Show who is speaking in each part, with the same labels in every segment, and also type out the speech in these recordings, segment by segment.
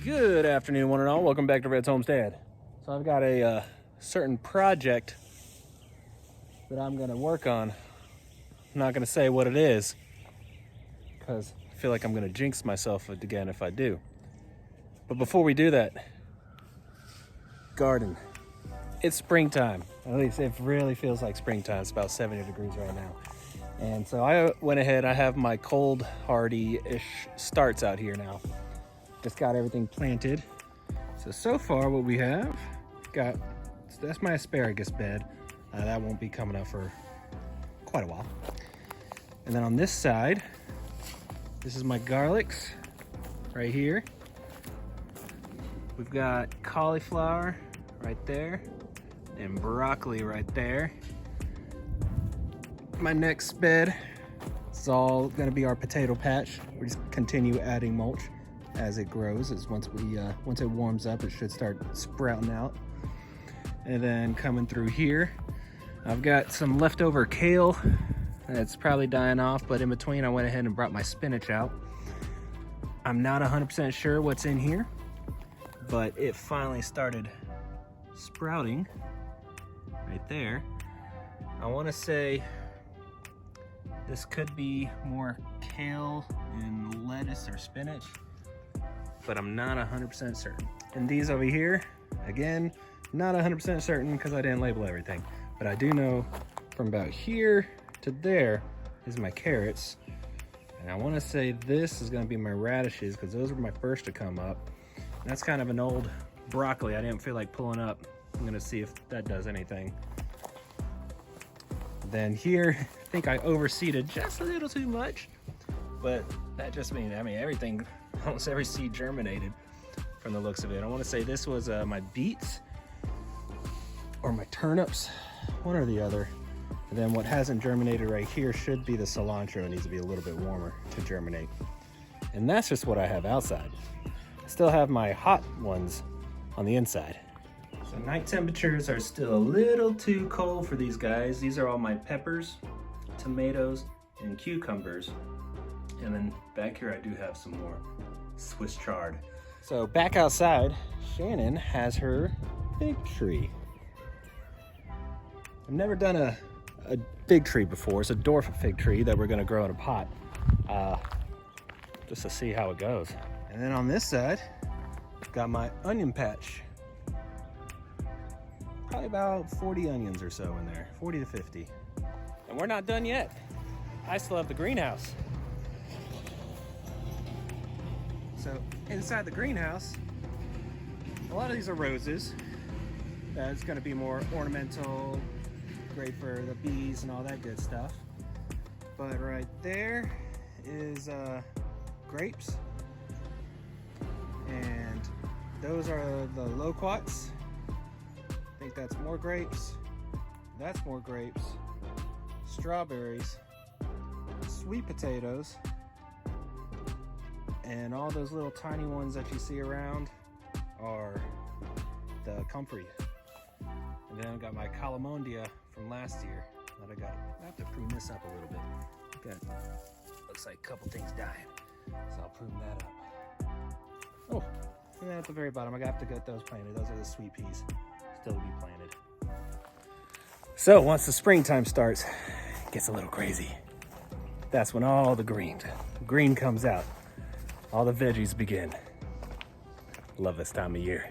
Speaker 1: Good afternoon, one and all. Welcome back to Red's Homestead. So I've got a certain project that I'm going to work on. I'm not going to say what it is because I feel like I'm going to jinx myself again if I do. But before we do that, garden. It's springtime. At least it really feels like springtime. It's about 70 degrees right now. And so I went ahead, I have my cold hardy-ish starts out here now. Just got everything planted. So far what we have got, that's my asparagus bed. That won't be coming up for quite a while. And then on this side, this is my garlics right here. We've got cauliflower right there and broccoli right there. My next bed is all gonna be our potato patch. We just continue adding mulch as it grows. Once it warms up, it should start sprouting out. And then coming through here, I've got some leftover kale that's probably dying off, but in between I went ahead and brought my spinach out. I'm not 100% sure what's in here, but it finally started sprouting right there. I want to say this could be more kale and lettuce or spinach, but I'm not 100% certain. And these over here, again, not 100% certain because I didn't label everything, but I do know from about here to there is my carrots. And I want to say this is going to be my radishes because those were my first to come up. And that's kind of an old broccoli I didn't feel like pulling up. I'm going to see if that does anything. Then here, I think I overseeded just a little too much, but that just means, everything, almost every seed germinated from the looks of it. I want to say this was my beets or my turnips, one or the other. And then what hasn't germinated right here should be the cilantro. It needs to be a little bit warmer to germinate. And that's just what I have outside. I still have my hot ones on the inside. So night temperatures are still a little too cold for these guys. These are all my peppers, tomatoes, and cucumbers. And then back here I do have some more Swiss chard. So back outside, Shannon has her fig tree. I've never done a fig tree before. It's a dwarf fig tree that we're gonna grow in a pot, just to see how it goes. And then on this side, I've got my onion patch. Probably about 40 onions or so in there, 40 to 50. And we're not done yet. I still have the greenhouse. So inside the greenhouse, a lot of these are roses. That's gonna be more ornamental, great for the bees and all that good stuff. But right there is grapes. And those are the loquats. I think that's more grapes. That's more grapes. Strawberries. Sweet potatoes. And all those little tiny ones that you see around are the comfrey. And then I've got my calamondia from last year that I have to prune this up a little bit. Looks like a couple things dying, so I'll prune that up. Oh, and then at the very bottom, I have to get those planted. Those are the sweet peas, still to be planted. So once the springtime starts, it gets a little crazy. That's when all the green comes out. All the veggies begin. Love this time of year.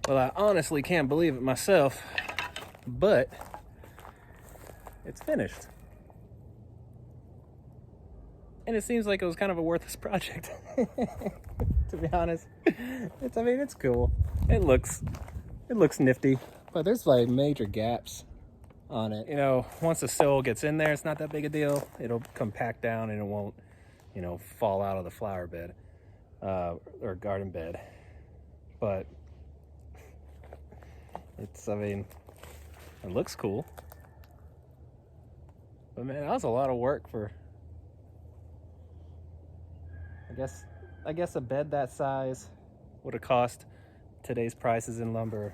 Speaker 1: Well, I honestly can't believe it myself, but it's finished. And it seems like it was kind of a worthless project, to be honest. I mean, it's cool. It looks nifty, but there's like major gaps on it. You know, once the sill gets in there, it's not that big a deal. It'll compact down and it won't, you know, fall out of the flower bed or garden bed. But I mean, it looks cool. But man, that was a lot of work for, I guess a bed that size would have cost today's prices in lumber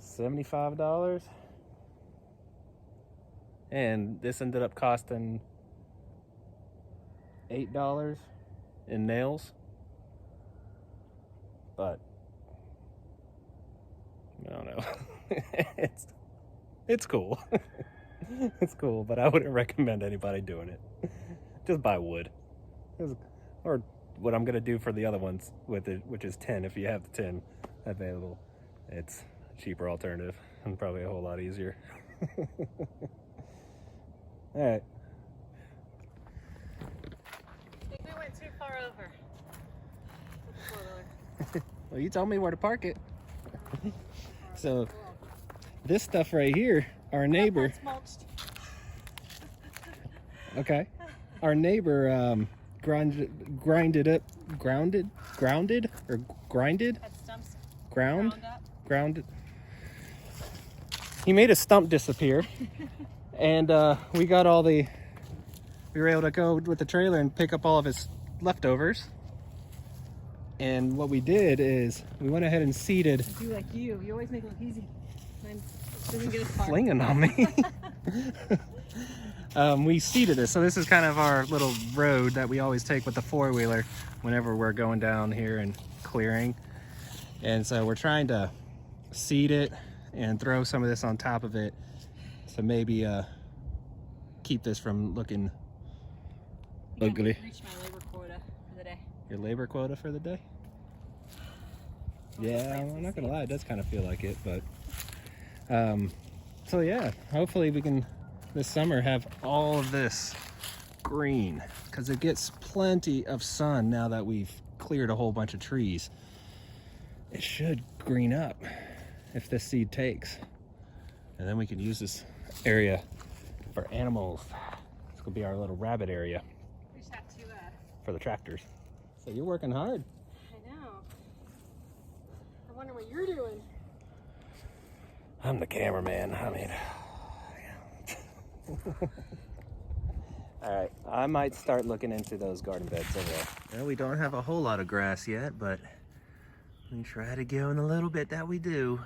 Speaker 1: $75. And this ended up costing $8 in nails. But I don't know. It's cool. It's cool, but I wouldn't recommend anybody doing it. Just buy wood. Or what I'm gonna do for the other ones with it, which is 10 if you have the 10 available. It's a cheaper alternative and probably a whole lot easier. All right.
Speaker 2: I think we went too far over.
Speaker 1: Well, you told me where to park it. So this stuff right here, our neighbor. Okay. Our neighbor grounded. He made a stump disappear. And we were able to go with the trailer and pick up all of his leftovers. And what we did is we went ahead and seeded.
Speaker 2: I do like you. You always make it look easy. Mine doesn't get as far.
Speaker 1: Flinging on me. We seeded this. So this is kind of our little road that we always take with the four-wheeler whenever we're going down here and clearing. And so we're trying to seed it and throw some of this on top of it to maybe keep this from looking ugly.
Speaker 2: Reach my labor quota for the day.
Speaker 1: Your labor quota for the day? Yeah, I'm not gonna lie, it does kind of feel like it, but so yeah, hopefully we can this summer have all of this green, because it gets plenty of sun now that we've cleared a whole bunch of trees. It should green up if this seed takes, and then we can use this area for animals. It's gonna be our little rabbit area.
Speaker 2: We just have to
Speaker 1: for the tractors. So you're working hard.
Speaker 2: I know. I wonder what you're doing.
Speaker 1: I'm the cameraman. I mean, all right, I might start looking into those garden beds over there. Well, we don't have a whole lot of grass yet, but we try to go in the little bit that we do.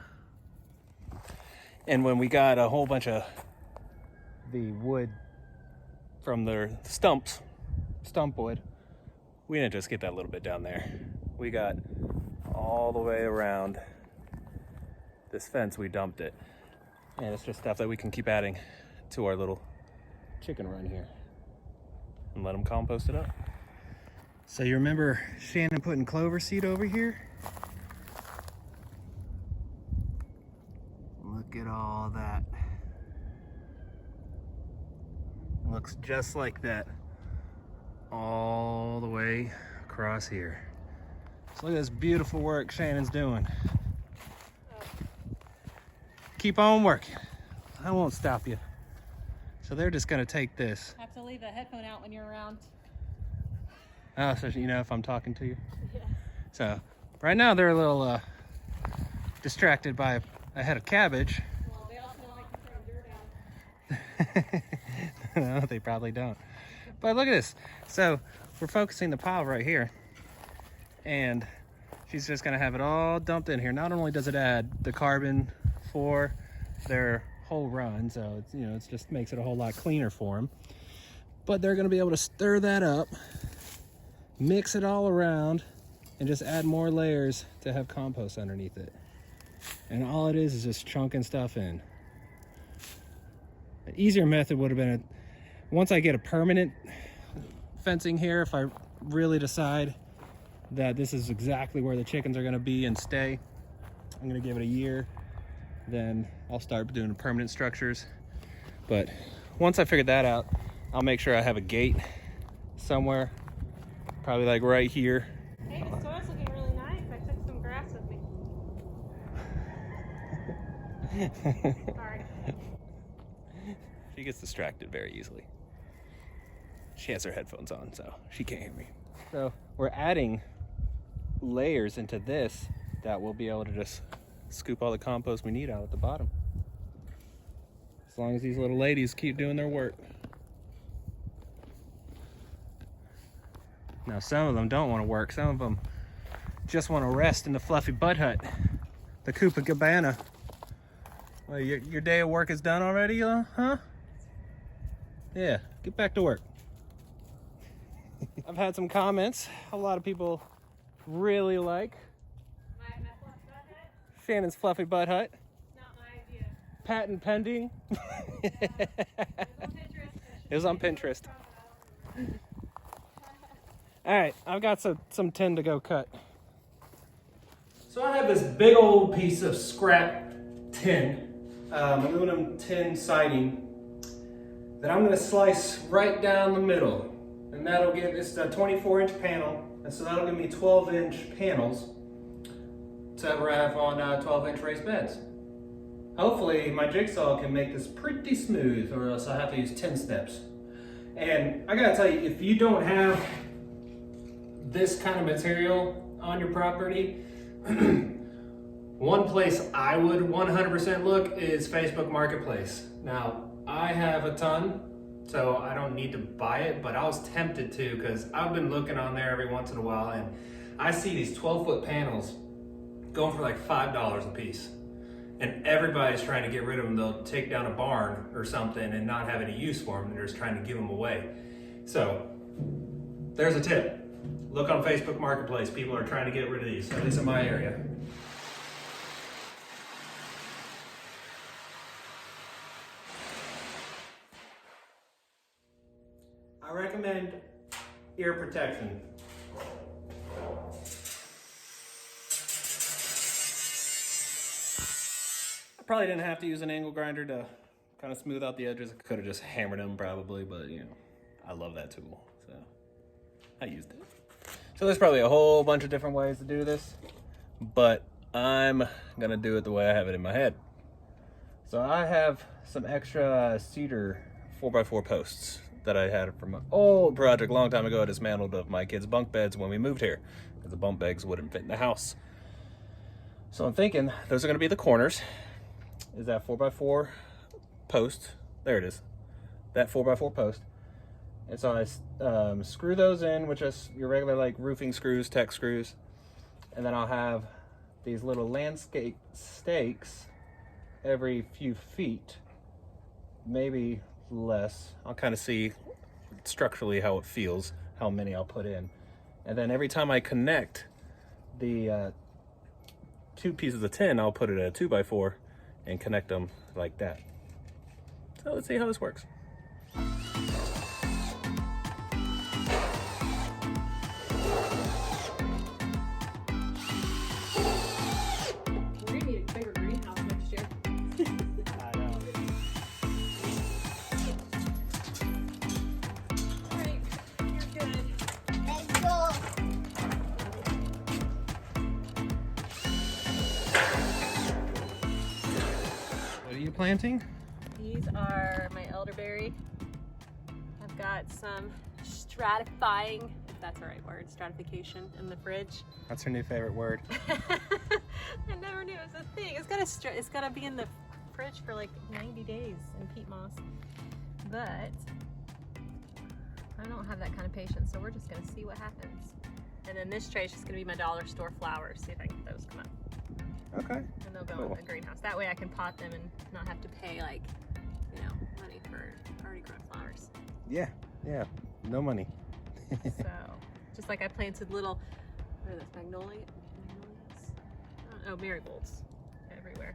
Speaker 1: And when we got a whole bunch of the wood from the stump wood, we didn't just get that little bit down there. We got all the way around this fence. We dumped it, and it's just stuff that we can keep adding to our little chicken run here and let them compost it up. So you remember Shannon putting clover seed over here? Look at all that. It looks just like that all the way across here. So look at this beautiful work Shannon's doing. Keep on working. I won't stop you. So they're just gonna take this.
Speaker 2: I have to leave the headphone out when you're around.
Speaker 1: Oh, so you know if I'm talking to you?
Speaker 2: Yeah.
Speaker 1: So right now they're a little distracted by a head of cabbage.
Speaker 2: Well, they also like to throw dirt out.
Speaker 1: No, they probably don't. But look at this. So we're focusing the pile right here, and she's just gonna have it all dumped in here. Not only does it add the carbon for their whole run, so it's, you know, it just makes it a whole lot cleaner for them, but they're gonna be able to stir that up, mix it all around, and just add more layers to have compost underneath it. And all it is just chunking stuff in. An easier method would have been once I get a permanent fencing here, if I really decide that this is exactly where the chickens are gonna be and stay, I'm gonna give it a year, then I'll start doing permanent structures. But once I figure that out, I'll make sure I have a gate somewhere, probably like right here.
Speaker 2: Hey, the soil's looking really nice. I took some grass with me. Sorry.
Speaker 1: She gets distracted very easily. She has her headphones on, so she can't hear me. So we're adding layers into this that we'll be able to just scoop all the compost we need out at the bottom. As long as these little ladies keep doing their work. Now some of them don't want to work. Some of them just want to rest in the fluffy butt hut. The Copacabana. Well, your day of work is done already, huh? Yeah, get back to work. I've had some comments. A lot of people really like
Speaker 2: My fluffy butt hut?
Speaker 1: Shannon's fluffy butt hut.
Speaker 2: Not my idea.
Speaker 1: Patent pending. It was on Pinterest. All right, I've got some tin to go cut. So I have this big old piece of scrap tin, aluminum tin siding, that I'm gonna slice right down the middle. And that'll give, it's a 24-inch panel, and so that'll give me 12-inch panels to have on 12-inch raised beds. Hopefully my jigsaw can make this pretty smooth, or else I have to use 10 steps. And I gotta tell you, if you don't have this kind of material on your property, one place I would 100% look is Facebook Marketplace. Now, I have a ton, so I don't need to buy it, but I was tempted to, because I've been looking on there every once in a while, and I see these 12-foot panels going for like $5 a piece. And everybody's trying to get rid of them. They'll take down a barn or something and not have any use for them, and they're just trying to give them away. So, there's a tip. Look on Facebook Marketplace. People are trying to get rid of these, at least in my area. I recommend ear protection. I probably didn't have to use an angle grinder to kind of smooth out the edges. I could have just hammered them probably, but you know, I love that tool, so I used it. So there's probably a whole bunch of different ways to do this, but I'm gonna do it the way I have it in my head. So I have some extra cedar 4x4 posts that I had from an old project a long time ago I dismantled of my kids' bunk beds when we moved here, because the bunk beds wouldn't fit in the house. So I'm thinking those are gonna be the corners. Is that 4x4 post? There it is. That 4x4 post. And so I screw those in with just your regular like roofing screws, tech screws. And then I'll have these little landscape stakes every few feet, maybe less. I'll kind of see structurally how it feels, how many I'll put in. And then every time I connect the two pieces of tin, I'll put it at a 2x4 and connect them like that. So let's see how this works.
Speaker 2: We're gonna need a bigger greenhouse next year.
Speaker 1: I know.
Speaker 2: Alright, you're good.
Speaker 3: Let's go.
Speaker 1: What are you planting?
Speaker 2: These are my elderberry. I've got some stratifying, if that's the right word, stratification in the fridge.
Speaker 1: That's her new favorite word.
Speaker 2: I never knew it was a thing. It's gotta be in the fridge for like 90 days in peat moss. But I don't have that kind of patience, so we're just gonna see what happens. And then this tray is just gonna be my dollar store flowers. See if I can get those come up.
Speaker 1: Okay.
Speaker 2: And they'll go
Speaker 1: Cool.
Speaker 2: in the greenhouse. That way I can pot them and not have to pay like, you know, money for already grown flowers.
Speaker 1: Yeah, no money.
Speaker 2: So, just like I planted little, what are those, magnolias? Oh, marigolds everywhere.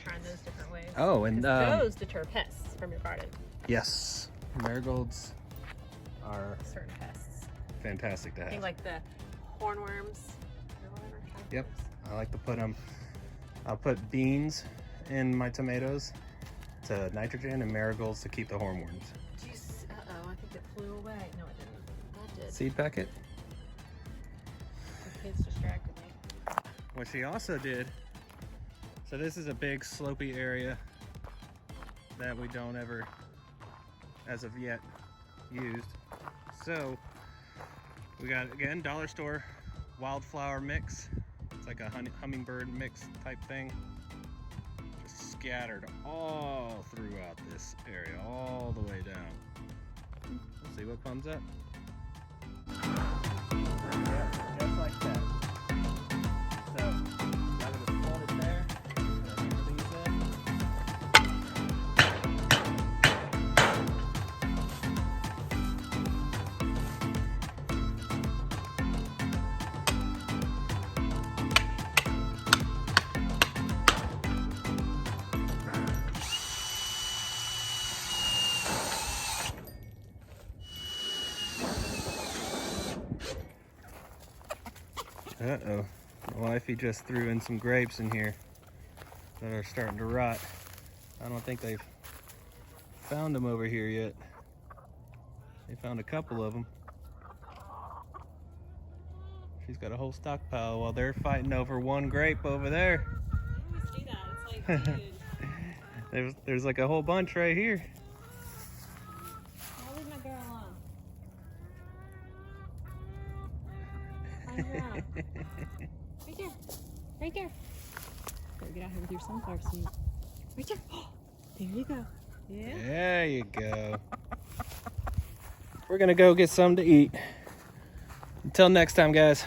Speaker 2: Trying those different ways.
Speaker 1: Oh, and
Speaker 2: 'Cause those deter pests from your garden.
Speaker 1: yes, marigolds are
Speaker 2: Certain pests.
Speaker 1: fantastic to
Speaker 2: I think
Speaker 1: have.
Speaker 2: like the hornworms or whatever.
Speaker 1: Yep, I like to put them. I'll put beans in my tomatoes to nitrogen and marigolds to keep the hornworms.
Speaker 2: Uh-oh, I think It flew away. No, it didn't. That did.
Speaker 1: Seed packet.
Speaker 2: The kids distracted me.
Speaker 1: What she also did, so this is a big slopey area that we don't ever, as of yet, used. So we got, again, dollar store wildflower mix. It's like a hummingbird mix type thing. Just scattered all throughout this area, all the way down. Let's see what comes up. Yeah, just like that. So, I'm gonna hold it there. Gonna release it. Uh-oh. My wifey just threw in some grapes in here that are starting to rot. I don't think they've found them over here yet. They found a couple of them. She's got a whole stockpile while they're fighting over one grape over there.
Speaker 2: I always see that. It's like, dude.
Speaker 1: There's like a whole bunch right here.
Speaker 2: I'll leave my girl alone. Find her out. Right there. Right there. Better get out here with your sunflower seed. Right there. There you go. Yeah.
Speaker 1: There you go. We're gonna go get some to eat. Until next time, guys.